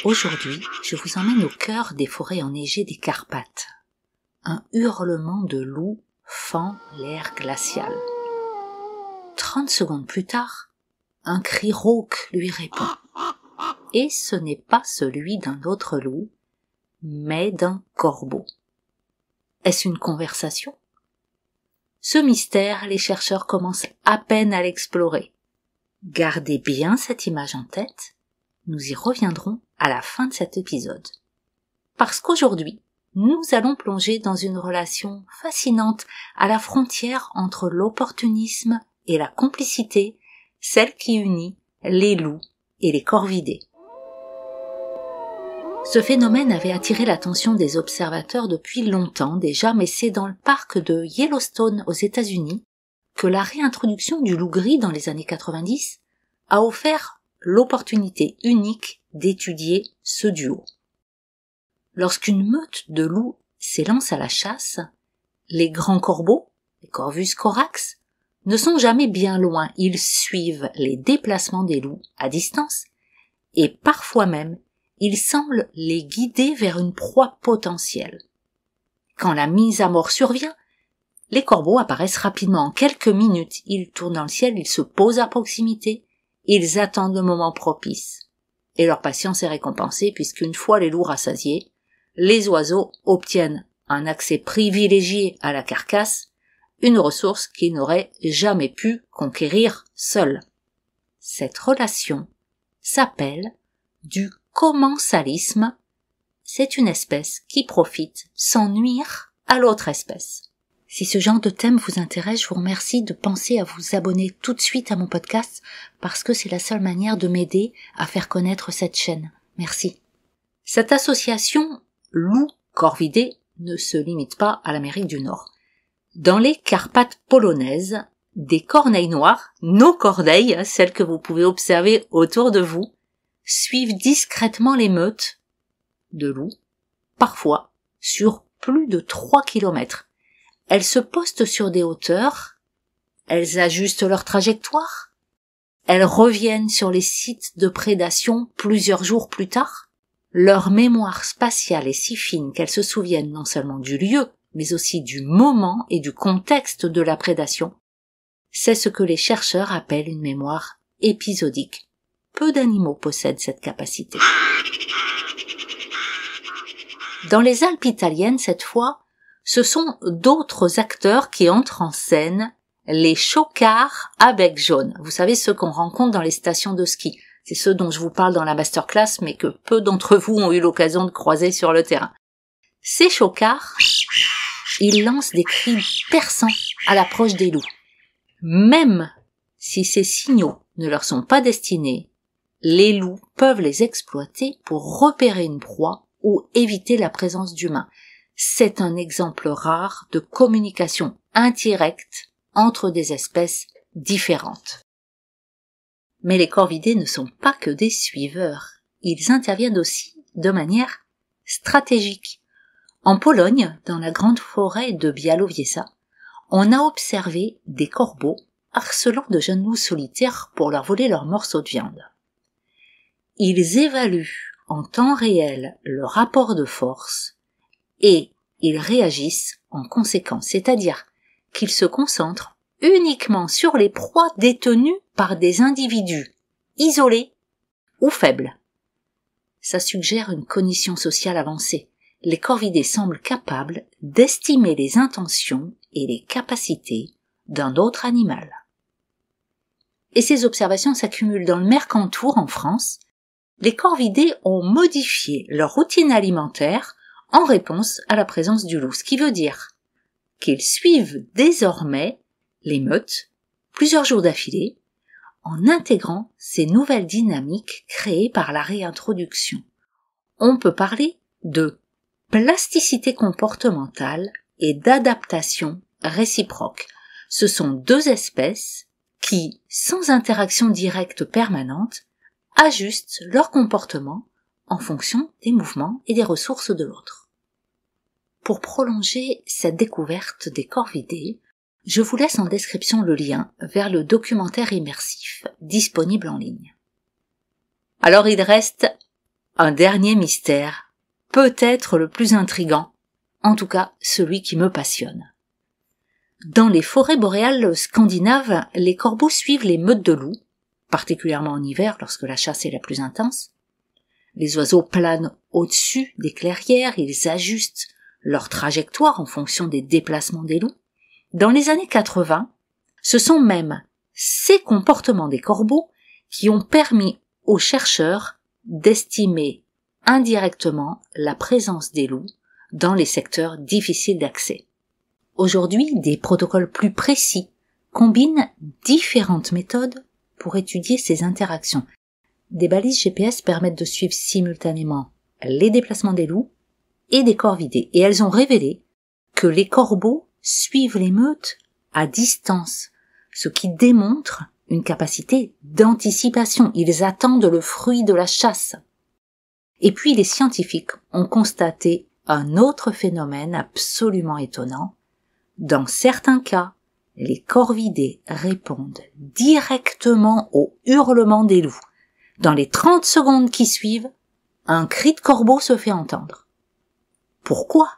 Aujourd'hui, je vous emmène au cœur des forêts enneigées des Carpates. Un hurlement de loup fend l'air glacial. 30 secondes plus tard, un cri rauque lui répond. Et ce n'est pas celui d'un autre loup, mais d'un corbeau. Est-ce une conversation ? Ce mystère, les chercheurs commencent à peine à l'explorer. Gardez bien cette image en tête, nous y reviendrons à la fin de cet épisode. Parce qu'aujourd'hui, nous allons plonger dans une relation fascinante à la frontière entre l'opportunisme et la complicité, celle qui unit les loups et les corvidés. Ce phénomène avait attiré l'attention des observateurs depuis longtemps déjà, mais c'est dans le parc de Yellowstone aux États-Unis que la réintroduction du loup gris dans les années 90 a offert l'opportunité unique d'étudier ce duo. Lorsqu'une meute de loups s'élance à la chasse, les grands corbeaux, les Corvus corax, ne sont jamais bien loin, ils suivent les déplacements des loups à distance et parfois même ils semblent les guider vers une proie potentielle. Quand la mise à mort survient, les corbeaux apparaissent rapidement. En quelques minutes, ils tournent dans le ciel, ils se posent à proximité, ils attendent le moment propice. Et leur patience est récompensée puisqu'une fois les loups rassasiés, les oiseaux obtiennent un accès privilégié à la carcasse, une ressource qu'ils n'auraient jamais pu conquérir seuls. Cette relation s'appelle du commensalisme. C'est une espèce qui profite sans nuire à l'autre espèce. Si ce genre de thème vous intéresse, je vous remercie de penser à vous abonner tout de suite à mon podcast parce que c'est la seule manière de m'aider à faire connaître cette chaîne. Merci. Cette association loup-corvidé ne se limite pas à l'Amérique du Nord. Dans les Carpates polonaises, des corneilles noires, nos corneilles, celles que vous pouvez observer autour de vous, suivent discrètement les meutes de loups, parfois sur plus de 3 kilomètres. Elles se postent sur des hauteurs, elles ajustent leur trajectoire, elles reviennent sur les sites de prédation plusieurs jours plus tard. Leur mémoire spatiale est si fine qu'elles se souviennent non seulement du lieu, mais aussi du moment et du contexte de la prédation. C'est ce que les chercheurs appellent une mémoire épisodique. Peu d'animaux possèdent cette capacité. Dans les Alpes italiennes, cette fois, ce sont d'autres acteurs qui entrent en scène, les chocards à bec jaune. Vous savez, ceux qu'on rencontre dans les stations de ski. C'est ceux dont je vous parle dans la masterclass, mais que peu d'entre vous ont eu l'occasion de croiser sur le terrain. Ces chocards, ils lancent des cris perçants à l'approche des loups. Même si ces signaux ne leur sont pas destinés, les loups peuvent les exploiter pour repérer une proie ou éviter la présence d'humains. C'est un exemple rare de communication indirecte entre des espèces différentes. Mais les corvidés ne sont pas que des suiveurs. Ils interviennent aussi de manière stratégique. En Pologne, dans la grande forêt de Białowieża, on a observé des corbeaux harcelant de jeunes loups solitaires pour leur voler leurs morceaux de viande. Ils évaluent en temps réel le rapport de force et ils réagissent en conséquence, c'est-à-dire qu'ils se concentrent uniquement sur les proies détenues par des individus isolés ou faibles. Ça suggère une cognition sociale avancée. Les corvidés semblent capables d'estimer les intentions et les capacités d'un autre animal. Et ces observations s'accumulent dans le Mercantour en France. Les corvidés ont modifié leur routine alimentaire en réponse à la présence du loup, ce qui veut dire qu'ils suivent désormais les meutes plusieurs jours d'affilée en intégrant ces nouvelles dynamiques créées par la réintroduction. On peut parler de plasticité comportementale et d'adaptation réciproque. Ce sont deux espèces qui, sans interaction directe permanente, ajustent leur comportement en fonction des mouvements et des ressources de l'autre. Pour prolonger cette découverte des corvidés, je vous laisse en description le lien vers le documentaire immersif disponible en ligne. Alors il reste un dernier mystère, peut-être le plus intrigant, en tout cas celui qui me passionne. Dans les forêts boréales scandinaves, les corbeaux suivent les meutes de loups, particulièrement en hiver lorsque la chasse est la plus intense. Les oiseaux planent au-dessus des clairières, ils ajustent leur trajectoire en fonction des déplacements des loups. Dans les années 80, ce sont même ces comportements des corbeaux qui ont permis aux chercheurs d'estimer indirectement la présence des loups dans les secteurs difficiles d'accès. Aujourd'hui, des protocoles plus précis combinent différentes méthodes pour étudier ces interactions. Des balises GPS permettent de suivre simultanément les déplacements des loups et des corvidés, et elles ont révélé que les corbeaux suivent les meutes à distance, ce qui démontre une capacité d'anticipation. Ils attendent le fruit de la chasse. Et puis les scientifiques ont constaté un autre phénomène absolument étonnant. Dans certains cas, les corvidés répondent directement au hurlement des loups. Dans les 30 secondes qui suivent, un cri de corbeau se fait entendre. Pourquoi ?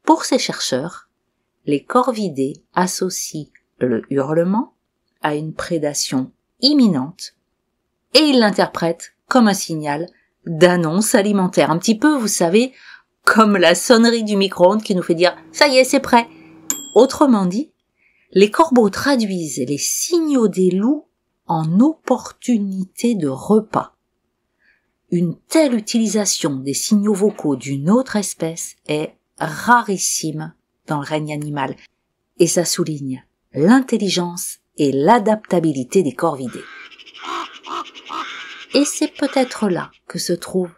Pour ces chercheurs, les corvidés associent le hurlement à une prédation imminente et ils l'interprètent comme un signal d'annonce alimentaire. Un petit peu, vous savez, comme la sonnerie du micro-ondes qui nous fait dire « ça y est, c'est prêt ». Autrement dit, les corbeaux traduisent les signaux des loups en opportunité de repas. Une telle utilisation des signaux vocaux d'une autre espèce est rarissime dans le règne animal, et ça souligne l'intelligence et l'adaptabilité des corvidés. Et c'est peut-être là que se trouve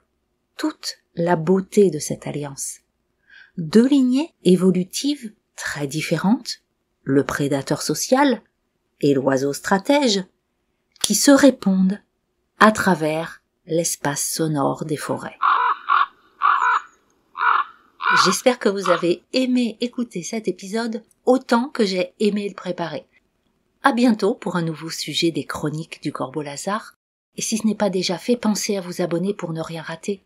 toute la beauté de cette alliance. Deux lignées évolutives très différentes, le prédateur social et l'oiseau stratège, qui se répondent à travers l'espace sonore des forêts. J'espère que vous avez aimé écouter cet épisode autant que j'ai aimé le préparer. À bientôt pour un nouveau sujet des chroniques du Corbeau Lazare. Et si ce n'est pas déjà fait, pensez à vous abonner pour ne rien rater.